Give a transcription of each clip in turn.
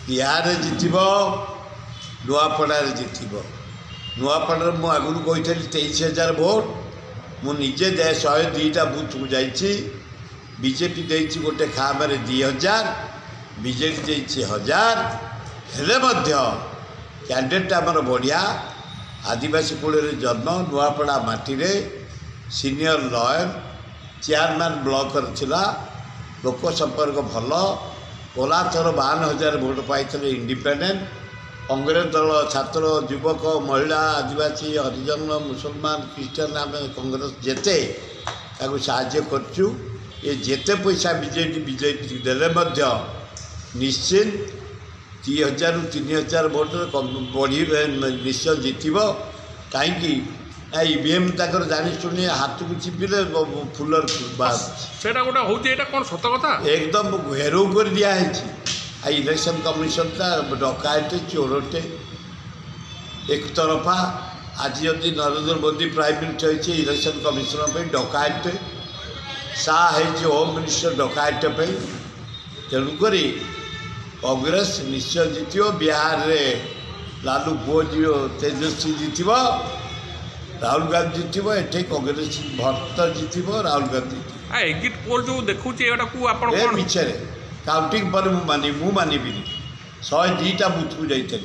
बिहार जितब नुआपड़ार जितब नुआपड़ार मु आगुरी कही 23,000 भोट मुझे 102टा बूथ को जाइए बीजेपी देती गोटे खामे 2,000 बीजेडी देती 1,000 हेले कैंडिडेट आमर बढ़िया आदिवासी कूल जन्म नुआपड़ा माटी सीनियर लॉयर चेयरमैन ब्लॉक लोक संपर्क भल ओला थर 52,000 भोट पाई इंडिपेंडेंट कांग्रेस दल छात्र युवक महिला आदिवासी हरिजन मुसलमान क्रिश्चियन आम कांग्रेस जेते साहाय्य करचु ये जेते पैसा बीजेपी देले निश्चित 2,000 ରୁ 3,000 भोट बढ़ी निश्चय जितब कहीं ईवीएम तक जानी शुणी हाथ को चिपिले फुलर सेटा गोटे होची एटा कोन सत कथा एकदम घेरो कर दिया है इलेक्शन कमिशन डकायते चोरटे एक तरफा आज जदि नरेंद्र मोदी प्राइम मिनिस्टर होती इलेक्शन कमिशन डकायते सा होम मिनिस्टर डकायते तेणुक कांग्रेस निश्चय जित बिहार रे लालू पुओ जी तेजस्वी जितब राहुल गांधी जितब एठे कांग्रेस भक्त जितब राहुल गांधी एग्जिट पोल जो देखुची एटा को आपण कोन मिछरे काउंटिंग पर मु मानिबी 102टा बूथ को जाइते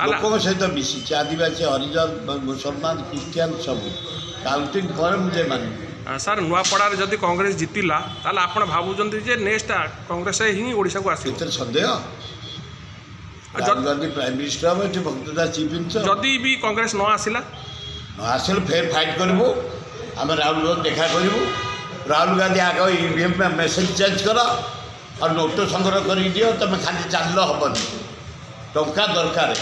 लोकों सहित मिसी आदिवासी हरिजन मुसलमान क्रिश्चियन सब काउंटिंग पर मुझे मानिबी सर नुआपड़ा जदि कांग्रेस जितिला ताला आपण भाबुचंती जे नेक्स्ट कांग्रेस ही ओडिशा को आसी एतर संदेह राहुल गांधी प्राइम मिनिस्टर हम एठी भक्तदा चीफ मिनिस्टर जदि भी कांग्रेस न आसिला फेर फाइट करूँ आम राहुल गांधी देखा करूँ राहुल गांधी आग ईवीएम में मेसेज चेंज कर और नोट संग्रह कर दियो तुम खाली चल हेनी टंका दरकार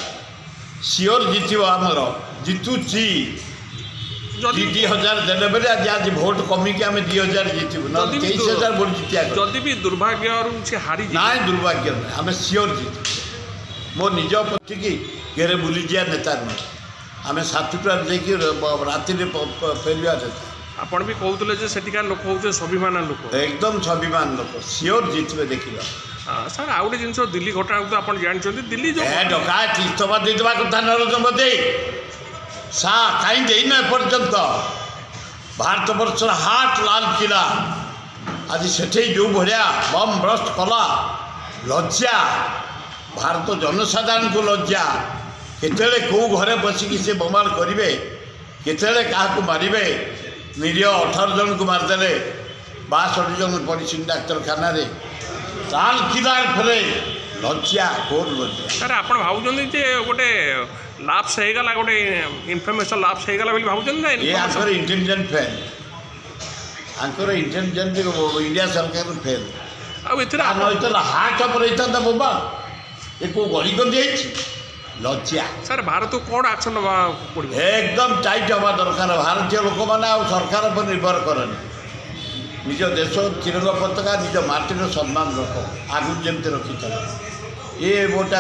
सियोर जितब आमर जितुची 2,000 देने बेले आज भोट कमिकी आम 2,000 जितबू ना 23,000 भोट जितिया जदि भी दुर्भाग्य हारी ना दुर्भाग्य आम सियोर जितु मो निज पति की घेरे बुली जा नेता नुह आम 7टार देखिए राति फेरिया आपण भी कहते जे सेठिका लोक होचे स्वाभिमान लोक एकदम स्वाभिमान लोक सियोर जितबे देखिए सर आउ गोटे जिन दिल्ली घटना तो आप जानते दिल्ली जो डकायत इस्तफा देवा कथा नरेंद्र मोदी सा कहीं देना एपर्यंत भारत वर्षर हार्ट लाल किला आज से जो भाया बम ब्रस्ट कला लज्जा भारत जनसाधारण को लज्जा केतले कौ घरे बसिकी से बमार करेंगे केतले क्या मारे निरीह 18 जन को मारदे 62 जन पड़ी डाक्तखाना लाल किला फेरे लज्जा घोर लज्जा सर आप भावुं गोटे लाप्स होगा गोटे इनफर्मेशन लाप्स होगा भावुं ये Anchor intelligent fail Anchor intelligent India सरकार फेल आर हार्ट अपर होता बोबा ये कौ गली गंदी लज्जा सर भारत को कौन एक्शन पड़े एकदम टाइट हवा दरकार भारतीय लोक मैंने सरकार पर निर्भर करनी निज देश तिरंगा पताका निज माटीर सम्मान रख आगुरी जमी रखी ये गोटे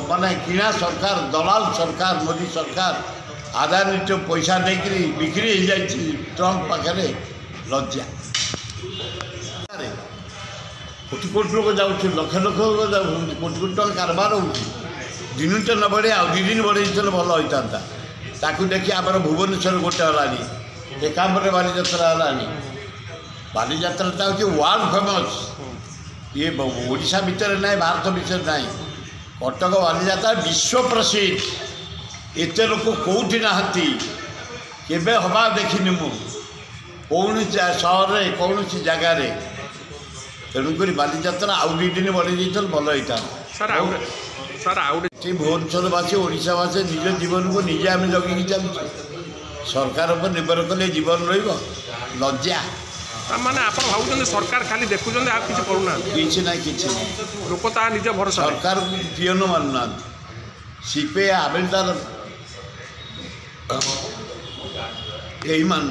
माने किणा सरकार दलाल सरकार मोदी सरकार आदानी तो पैसा नहीं बिक्री हो जाए ट्रम्प पाखे लज्जा कोटी कोटी लोक जाऊँ लक्ष लक्ष लोक कोटी कोटी टाँग कारबार हो दिनुटे न बढ़े आ 2 दिन बढ़े भल होता ताकू देखिए आम भुवनेश्वर गोटे है एकाम्बर बालीजात्रा है बालीजात्रा हूँ वर्ल्ड फेमस ये ओडिशा भितर ना भारत भितर ना कटक बालीजात्रा विश्व प्रसिद्ध एत लोक कौटी नहांती केबे हवा देखनी मु कौन सहर कौन जगार तेणुक बालीजात्रा आउ 2 दिन बढ़े भल होता सर भुवनेश्वरवासी ओडिशावासी निज जीवन को निजे आम जगिकी चलु सरकार पर निर्भर कले जीवन रज्जा माने आप भावुं सरकार खाली देखुं आप किसी करूना किसी ना कि लोक ता निज भरोसा सरकार पियन मानुना सीपे आवेदार यही मान